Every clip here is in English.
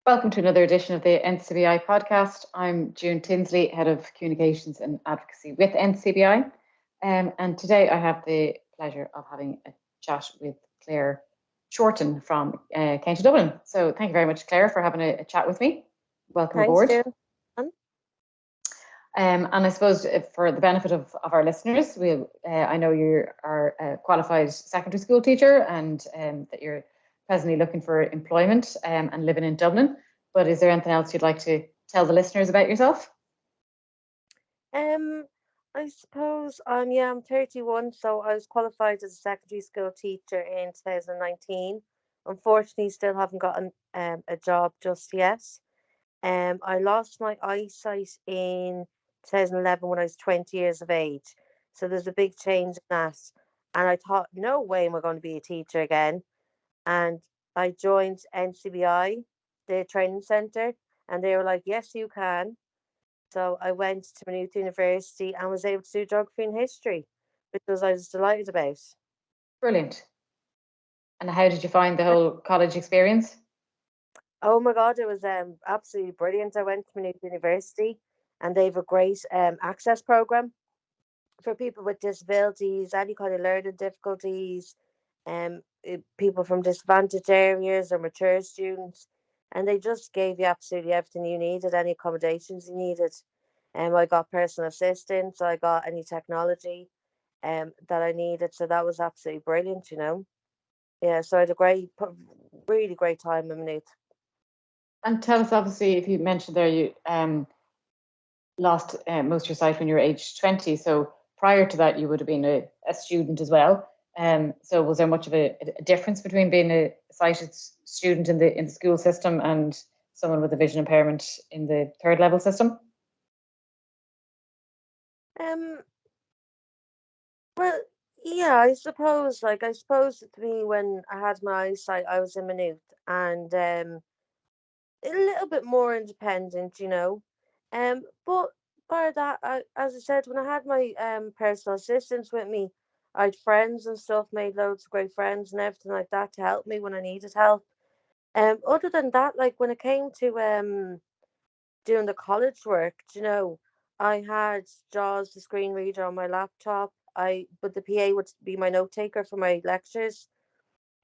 Welcome to another edition of the NCBI Podcast. I'm June Tinsley, Head of Communications and Advocacy with NCBI. And today I have the pleasure of having a chat with Claire Shorten from County Dublin. So thank you very much, Claire, for having a chat with me. Welcome Thanks, aboard. June. And I suppose for the benefit of our listeners, I know you are a qualified secondary school teacher and that you're presently looking for employment and living in Dublin. But is there anything else you'd like to tell the listeners about yourself? I suppose I'm 31, so I was qualified as a secondary school teacher in 2019. Unfortunately, still haven't gotten a job just yet. I lost my eyesight in 2011 when I was 20 years of age. So there's a big change in that. And I thought, no way am I going to be a teacher again. And I joined NCBI, the training centre, and they were like, yes, you can. So I went to Maynooth University and was able to do geography and history, which I was delighted about. Brilliant. And how did you find the whole college experience? Oh my God, it was absolutely brilliant. I went to Maynooth University and they have a great access program for people with disabilities, any kind of learning difficulties, people from disadvantaged areas or mature students. And they just gave you absolutely everything you needed, any accommodations you needed. I got personal assistance, I got any technology that I needed. So that was absolutely brilliant, you know. Yeah, so I had really great time in Maynooth. And tell us, obviously, if you mentioned there you lost most of your sight when you were age 20. So prior to that, you would have been a student as well. So was there much of a difference between being a sighted student in the school system and someone with a vision impairment in the third level system? Well, yeah, I suppose to me when I had my eyesight, I was in Maynooth and a little bit more independent, you know. But by that, as I said, when I had my personal assistants with me, I had friends and stuff, made loads of great friends and everything like that to help me when I needed help. Other than that, like when it came to doing the college work, you know, I had JAWS, the screen reader on my laptop. But the PA would be my note taker for my lectures.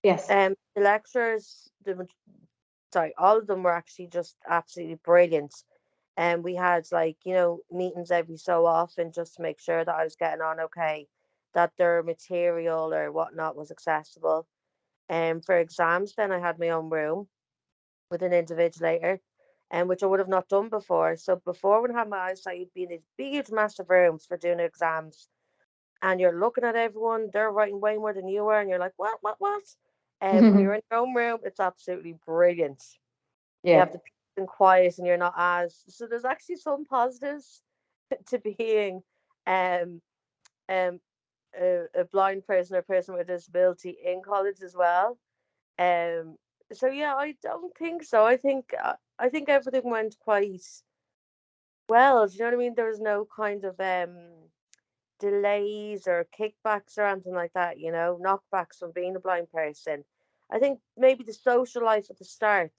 Yes. The lecturers, all of them were actually just absolutely brilliant. And we had like, you know, meetings every so often just to make sure that I was getting on okay, that their material or whatnot was accessible. And for exams, then I had my own room with an invigilator, and which I would have not done before. So before, when I had my eyesight, you'd be in these big, massive rooms for doing exams, and you're looking at everyone. They're writing way more than you are, and you're like, what? And when you're in your own room, it's absolutely brilliant. You Yeah. have the peace and quiet, and you're not as so. There's actually some positives to being um um a blind person or person with a disability in college as well. Um, so yeah, I don't think so. I think everything went quite well. Do you know what I mean? There was no kind of delays or kickbacks or anything like that. You know, knockbacks from being a blind person. I think maybe the social life at the start,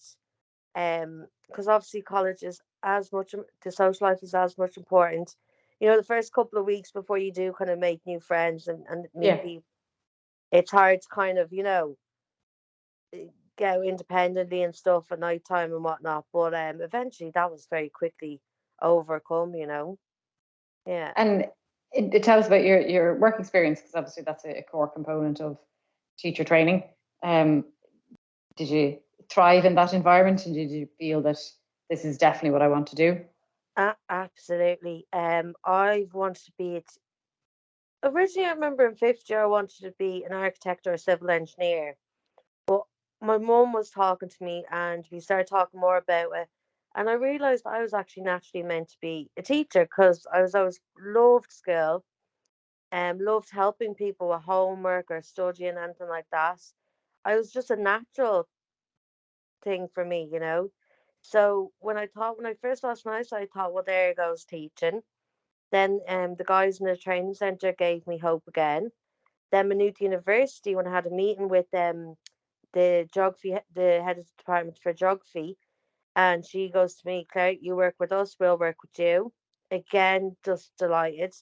because obviously college is as much the social life is as much important. You know, the first couple of weeks before you do kind of make new friends and meet Yeah. people, it's hard to kind of, you know, go independently and stuff at night time and whatnot. But eventually that was very quickly overcome, you know. Yeah. And it tells us about your work experience, because obviously that's a core component of teacher training. Um, did you thrive in that environment, and did you feel that this is definitely what I want to do? Absolutely. I've wanted to be it originally. I remember in fifth year I wanted to be an architect or a civil engineer. But my mum was talking to me and we started talking more about it. And I realised I was actually naturally meant to be a teacher because I was always loved school and loved helping people with homework or studying, anything like that. I was just a natural thing for me, you know. So when I first lost my eyesight, I thought, well, there goes teaching. Then the guys in the training centre gave me hope again. Then Maynooth University, when I had a meeting with the head of the department for geography, And she goes to me, Claire, you work with us, we'll work with you. Again, just delighted.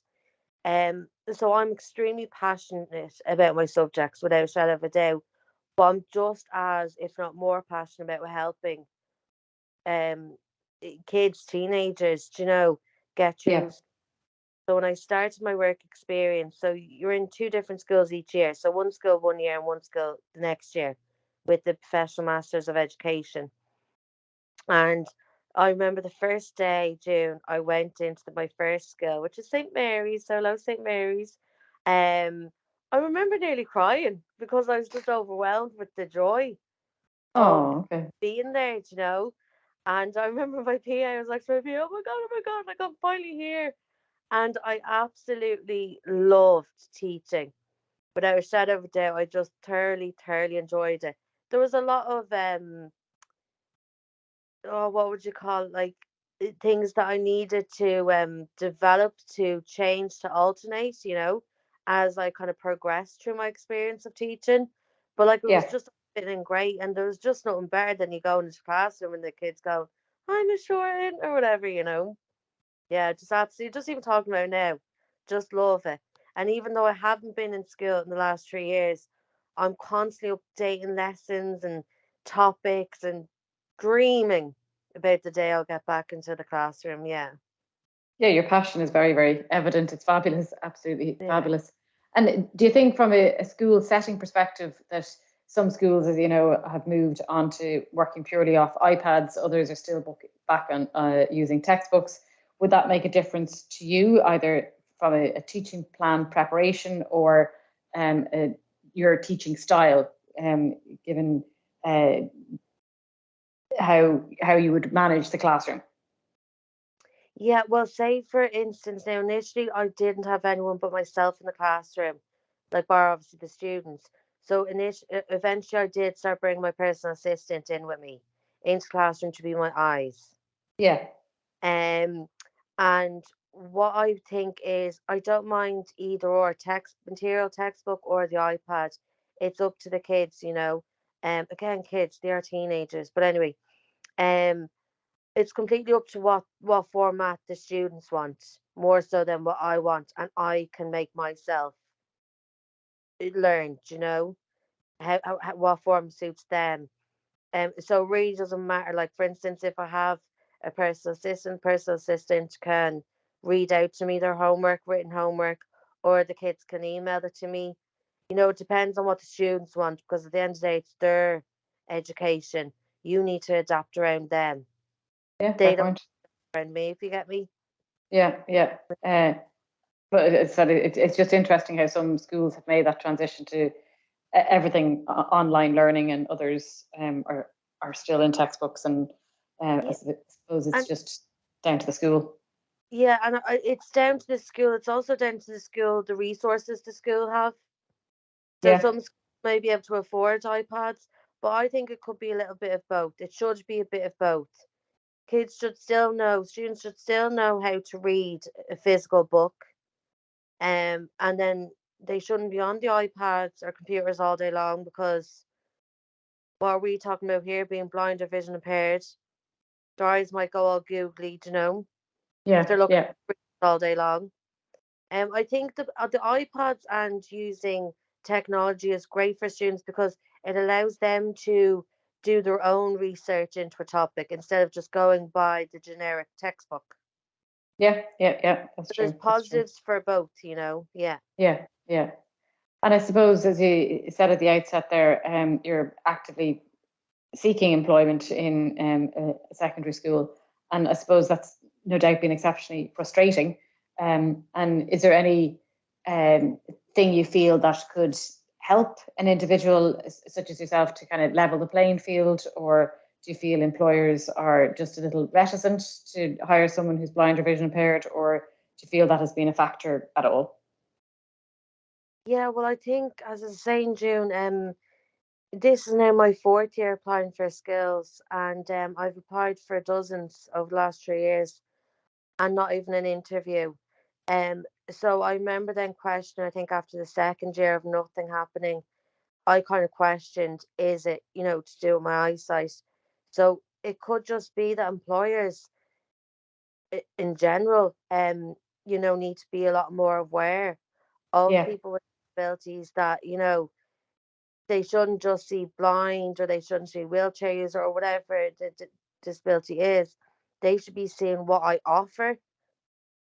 So I'm extremely passionate about my subjects without a shadow of a doubt. But I'm just as, if not more, passionate about helping um kids, teenagers, get through. Yeah. So when I started my work experience, so you're in two different schools each year. So one school 1 year and one school the next year with the Professional Masters of Education. And I remember the first day, June, I went into my first school, which is St. Mary's, so hello St. Mary's. Um, I remember nearly crying because I was just overwhelmed with the joy of Oh, okay. being there. And I remember my PA was like, to me, oh my God, like I'm finally here. And I absolutely loved teaching. Without a shadow of a doubt, I just thoroughly, thoroughly enjoyed it. There was a lot of oh, what would you call it? Like things that I needed to develop, to change, to alternate, as I kind of progressed through my experience of teaching. But like it was Yeah. just fitting great, and there was just nothing better than you go into the classroom and the kids go, "Hi, Miss Shorten," or whatever. Yeah, just absolutely, just even talking about it now, just love it. And even though I haven't been in school in the last 3 years, I'm constantly updating lessons and topics and dreaming about the day I'll get back into the classroom. Yeah. Yeah, your passion is very, very evident. It's fabulous, absolutely Yeah. fabulous. And do you think, from a school setting perspective, that some schools, as you know, have moved on to working purely off iPads, others are still back on using textbooks? Would that make a difference to you, either from a teaching plan preparation or um, a, your teaching style, given uh, how you would manage the classroom? Yeah, well, say for instance, now initially I didn't have anyone but myself in the classroom, like bar obviously the students. So eventually I did start bringing my personal assistant in with me into the classroom to be my eyes. Yeah, Um, and what I think is I don't mind either or textbook or the iPad. It's up to the kids. Again, kids, they are teenagers, but anyway, um, it's completely up to what format the students want, more so than what I want, and I can make myself learn. What form suits them. So it really doesn't matter. Like for instance, if I have a personal assistant can read out to me their homework, written homework, or the kids can email it to me. It depends on what the students want, because at the end of the day, it's their education. You need to adapt around them. yeah, fair They don't point. around me, if you get me. Yeah, yeah. But it's just interesting how some schools have made that transition to everything online learning, and others are still in textbooks. And I Yeah, suppose it's and just down to the school. yeah, and it's down to the school. It's also down to the school, the resources the school have. So Yeah, some schools may be able to afford iPads, but I think it could be a little bit of both. It should be a bit of both. Students should still know how to read a physical book, and then they shouldn't be on the iPads or computers all day long, because what are we talking about here? Being blind or vision impaired, their eyes might go all googly, if yeah, they're looking yeah, at screens all day long. I think the iPads and using technology is great for students because it allows them to do their own research into a topic instead of just going by the generic textbook. yeah, yeah, yeah. That's So there's true. That's true. positives for both. Yeah. Yeah, yeah. And I suppose, as you said at the outset there, you're actively seeking employment in a secondary school, and I suppose that's no doubt been exceptionally frustrating. And is there any thing you feel that could help an individual such as yourself to kind of level the playing field, or do you feel employers are just a little reticent to hire someone who's blind or vision impaired, or do you feel that has been a factor at all? Yeah, well, I think, as I was saying, June, this is now my fourth year applying for skills, and I've applied for dozens over the last 3 years, and not even an interview. So I remember then questioning, I think after the second year of nothing happening, I kind of questioned, is it, to do with my eyesight? So it could just be that employers in general, need to be a lot more aware of Yeah, people with disabilities, that, they shouldn't just see blind, or they shouldn't see wheelchair user, or whatever the disability is. They should be seeing what I offer.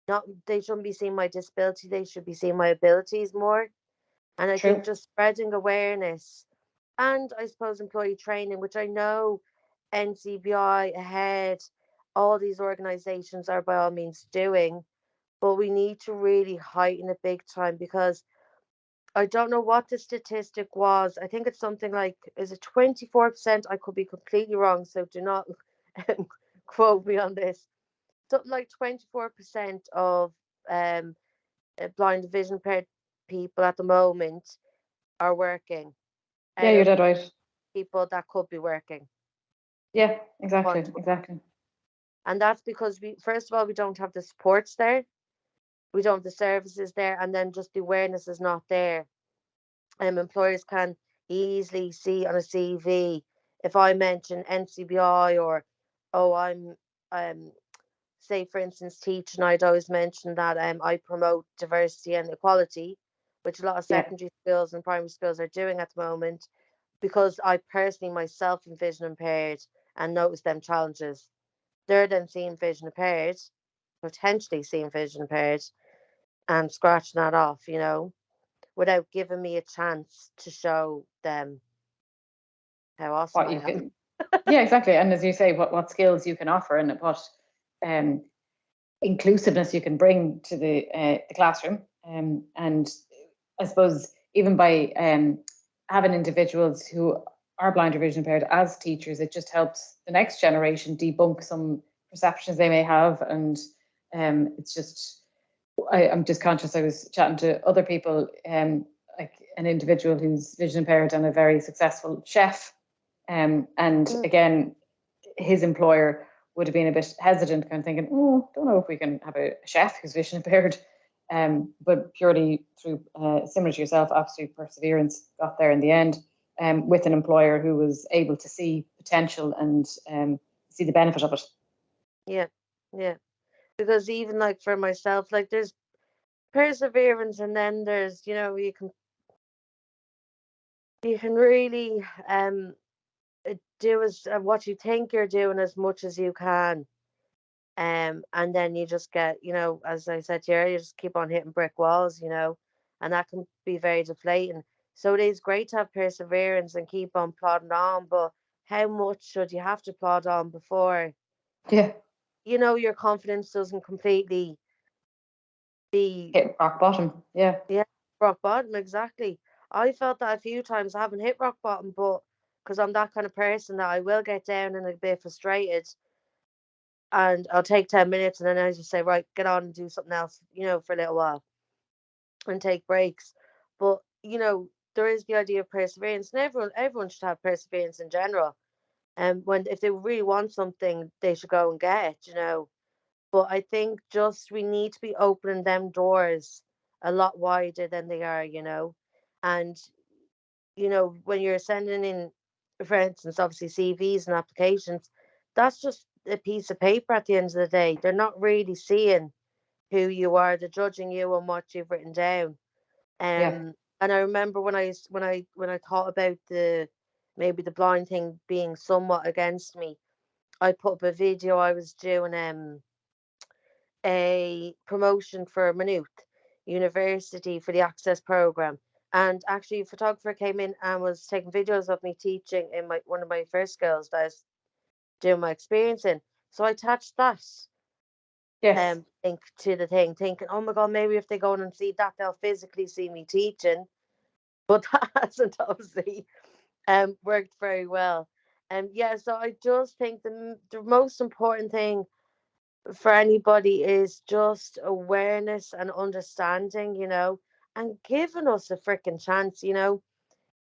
Not They shouldn't be seeing my disability. They should be seeing my abilities more. And I think true. just spreading awareness, and I suppose employee training, which I know NCBI, Ahead, all these organisations are by all means doing, but we need to really heighten it big time, because I don't know what the statistic was. I think it's something like, is it 24%? I could be completely wrong, so do not quote me on this. Something like 24% of um, blind and vision impaired people at the moment are working Yeah, out you're of dead right. people that could be working. Yeah, exactly, Want to work. exactly. And that's because first of all, we don't have the supports there, we don't have the services there, and then just the awareness is not there. Employers can easily see on a CV, if I mention NCBI, or, oh, I'm, um, say for instance, teaching, I'd always mention that I promote diversity and equality, which a lot of Yeah, secondary schools and primary schools are doing at the moment, because I personally myself am vision impaired and notice them challenges. They're then seeing vision impaired, potentially seeing vision impaired, and scratching that off, without giving me a chance to show them how awesome what I you am. can. Yeah, exactly. And as you say, what skills you can offer, and what um, inclusiveness you can bring to the classroom. And I suppose even by having individuals who are blind or vision impaired as teachers, it just helps the next generation debunk some perceptions they may have. And it's just, I'm just conscious, I was chatting to other people, like an individual who's vision impaired and a very successful chef. And Mm, again, his employer would have been a bit hesitant, kind of thinking, oh, don't know if we can have a chef who's vision impaired. But purely through, similar to yourself, absolute perseverance, got there in the end, with an employer who was able to see potential and see the benefit of it. yeah, yeah. Because even like for myself, like there's perseverance, and then there's, you can really do as what you think you're doing as much as you can. And then you just get, as I said to you earlier, you just keep on hitting brick walls, and that can be very deflating. So it is great to have perseverance and keep on plodding on, but how much should you have to plod on before, Yeah, your confidence doesn't completely be, hit rock bottom. Yeah, yeah, rock bottom, exactly. I felt that a few times. I haven't hit rock bottom, but because I'm that kind of person that I will get down and a bit frustrated, and I'll take 10 minutes, and then I just say, right, get on and do something else, for a little while, and take breaks. But, there is the idea of perseverance, and everyone should have perseverance in general. And when if they really want something, they should go and get it. But I think just we need to be opening them doors a lot wider than they are. And, when you're sending in, for instance, obviously CVs and applications, that's just a piece of paper at the end of the day. They're not really seeing who you are. They're judging you on what you've written down. yeah, And I remember when I thought about the maybe the blind thing being somewhat against me, I put up a video. I was doing a promotion for Maynooth University for the Access program, and actually a photographer came in and was taking videos of me teaching in my one of my first skills that I was doing my experience in. So I attached that yes, link to the thing, thinking, oh my god, maybe if they go in and see that, they'll physically see me teaching. But that hasn't obviously worked very well. Yeah, so I just think the most important thing for anybody is just awareness and understanding, and giving us a freaking chance.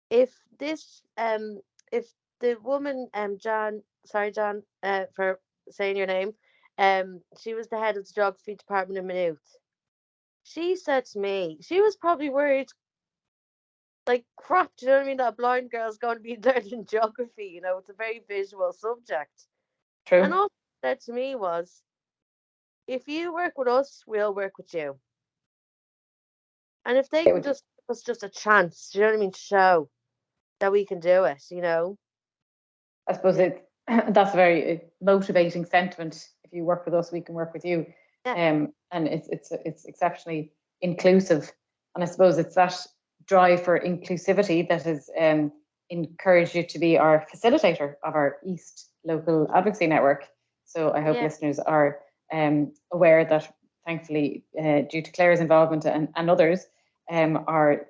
If this if the woman, Jan, sorry Jan, for saying your name, she was the head of the geography department in Maynooth. She said to me, she was probably worried like crap. Do you know what I mean? That a blind girl's going to be learning geography. It's a very visual subject. And True. all they said to me was, if you work with us, we'll work with you. And if they It can would, just give us just a chance, do you know what I mean, to show that we can do it, you know? I suppose Yeah. that's a very motivating sentiment. If you work with us, we can work with you, Yeah. and it's exceptionally inclusive. And I suppose it's that drive for inclusivity that has encouraged you to be our facilitator of our East Local Advocacy Network. So I hope Yeah. listeners are aware that, thankfully, due to Claire's involvement and others, our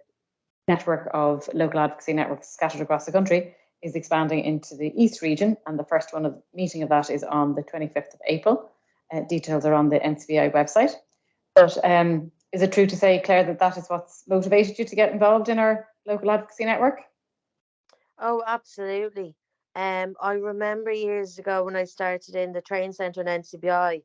network of local advocacy networks scattered across the country is expanding into the East region, and the first meeting of that is on the 25th of April. Details are on the NCBI website. But is it true to say, Claire, that that is what's motivated you to get involved in our local advocacy network? Oh, absolutely. I remember years ago when I started in the training centre in NCBI,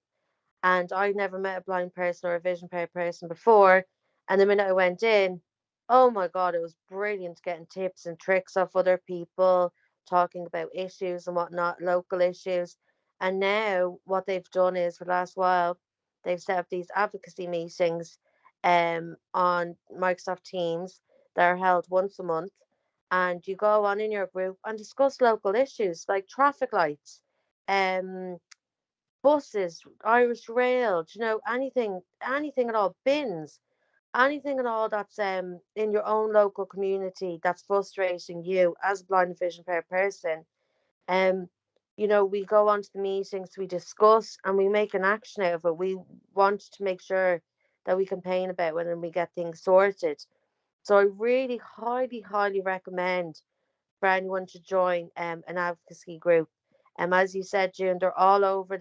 and I never met a blind person or a vision impaired person before. And the minute I went in, oh my God, it was brilliant getting tips and tricks off other people, talking about issues and whatnot, local issues. And now what they've done is for the last while, they've set up these advocacy meetings on Microsoft Teams that are held once a month. And you go on in your group and discuss local issues like traffic lights, um, buses, Irish Rail, do you know, anything at all, bins, anything at all that's in your own local community that's frustrating you as a blind and vision impaired person. Um, you know, we go on to the meetings, we discuss and we make an action out of it. We want to make sure that we campaign about it and we get things sorted. So I really highly recommend for anyone to join an advocacy group. As you said, June, they're all over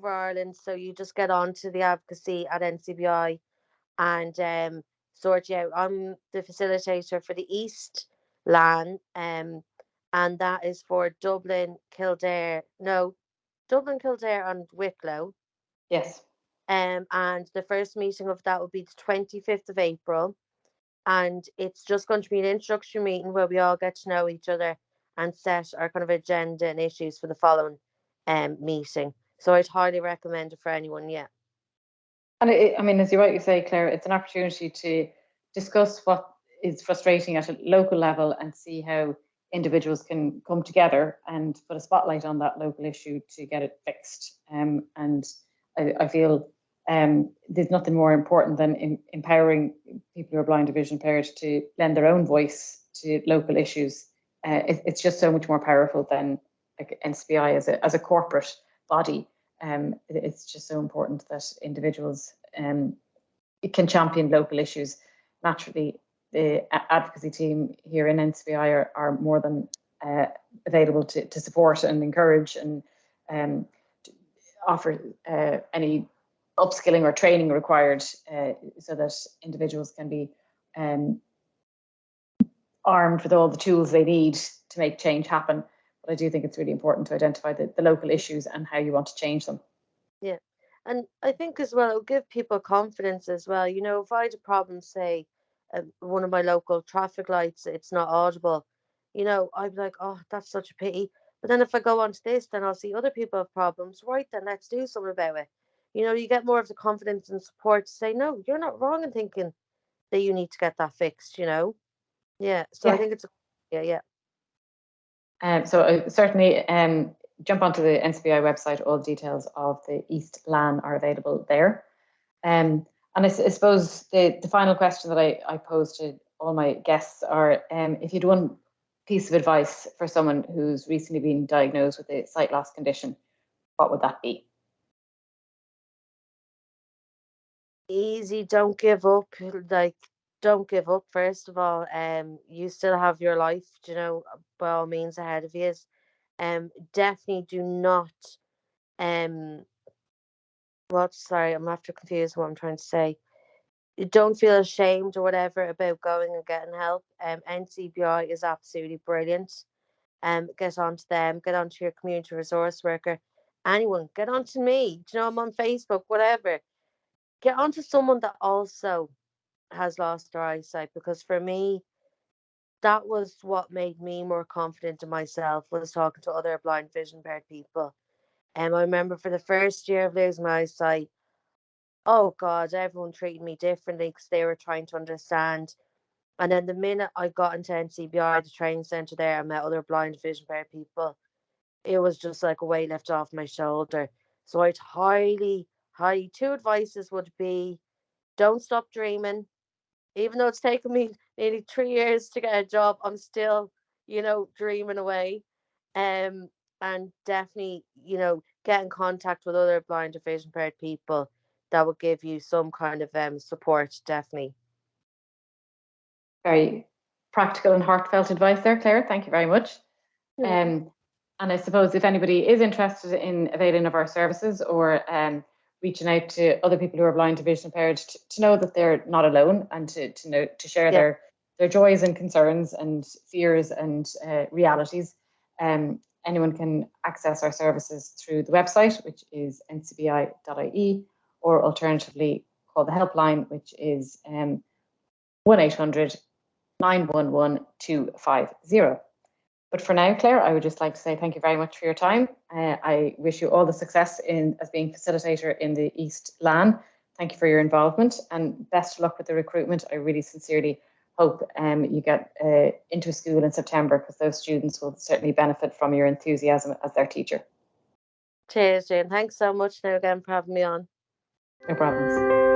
Ireland. So you just get on to the advocacy at NCBI and sort you out. I'm the facilitator for the East LAN, and that is for Dublin, Kildare, and Wicklow. Yes. And the first meeting of that will be the 25th of April. And it's just going to be an introductory meeting where we all get to know each other and set our kind of agenda and issues for the following meeting. So I'd highly recommend it for anyone. Yeah. And I mean, as you rightly say, Claire, it's an opportunity to discuss what is frustrating at a local level and see how individuals can come together and put a spotlight on that local issue to get it fixed. And I feel there's nothing more important than empowering people who are blind or vision impaired to lend their own voice to local issues. It's just so much more powerful than like NCBI as a corporate body. It's just so important that individuals can champion local issues. Naturally, the advocacy team here in NCBI are more than available to support and encourage and offer any upskilling or training required so that individuals can be armed with all the tools they need to make change happen. But I do think it's really important to identify the local issues and how you want to change them. Yeah. And I think as well, it'll give people confidence as well. You know, if I had a problem, say, one of my local traffic lights, it's not audible, you know, I'd be like, oh, that's such a pity. But then if I go on to this, then I'll see other people have problems. Right, then let's do something about it. You know, you get more of the confidence and support to say, no, you're not wrong in thinking that you need to get that fixed, you know? Yeah. So I Yeah. think yeah. So certainly jump onto the NCBI website. All details of the East LAN are available there. And I suppose the final question that I pose to all my guests are, if you'd one piece of advice for someone who's recently been diagnosed with a sight loss condition, what would that be? Easy, don't give up. Like, don't give up, first of all. You still have your life, you know, by all means ahead of you. Definitely do not um sorry, I'm after confused what I'm trying to say. You don't feel ashamed or whatever about going and getting help. NCBI is absolutely brilliant. Get onto them, get onto your community resource worker, anyone, get onto me. Do you know, I'm on Facebook, whatever. Get onto someone that also has lost their eyesight, because for me, that was what made me more confident in myself, was talking to other blind vision impaired people. And I remember for the first year of losing my eyesight, oh God, everyone treated me differently because they were trying to understand. And then the minute I got into NCBI, the training centre there, I met other blind vision impaired people. It was just like a weight lifted off my shoulder. So I'd highly, two advices would be: don't stop dreaming. Even though it's taken me nearly 3 years to get a job, I'm still, dreaming away. Um, and definitely, get in contact with other blind or vision impaired people that will give you some kind of support, definitely. Very practical and heartfelt advice there, Claire. Thank you very much. Yeah. And I suppose if anybody is interested in availing of our services, or reaching out to other people who are blind or vision impaired, to know that they're not alone, and to share Yeah. their joys and concerns and fears and realities. Anyone can access our services through the website, which is ncbi.ie, or alternatively call the helpline, which is 1800 911 250. But for now, Claire, I would just like to say thank you very much for your time. I wish you all the success as being facilitator in the East LAN. Thank you for your involvement, and best of luck with the recruitment. I really sincerely hope you get into school in September, because those students will certainly benefit from your enthusiasm as their teacher. Cheers, Jane. Thanks so much now again for having me on. No problems.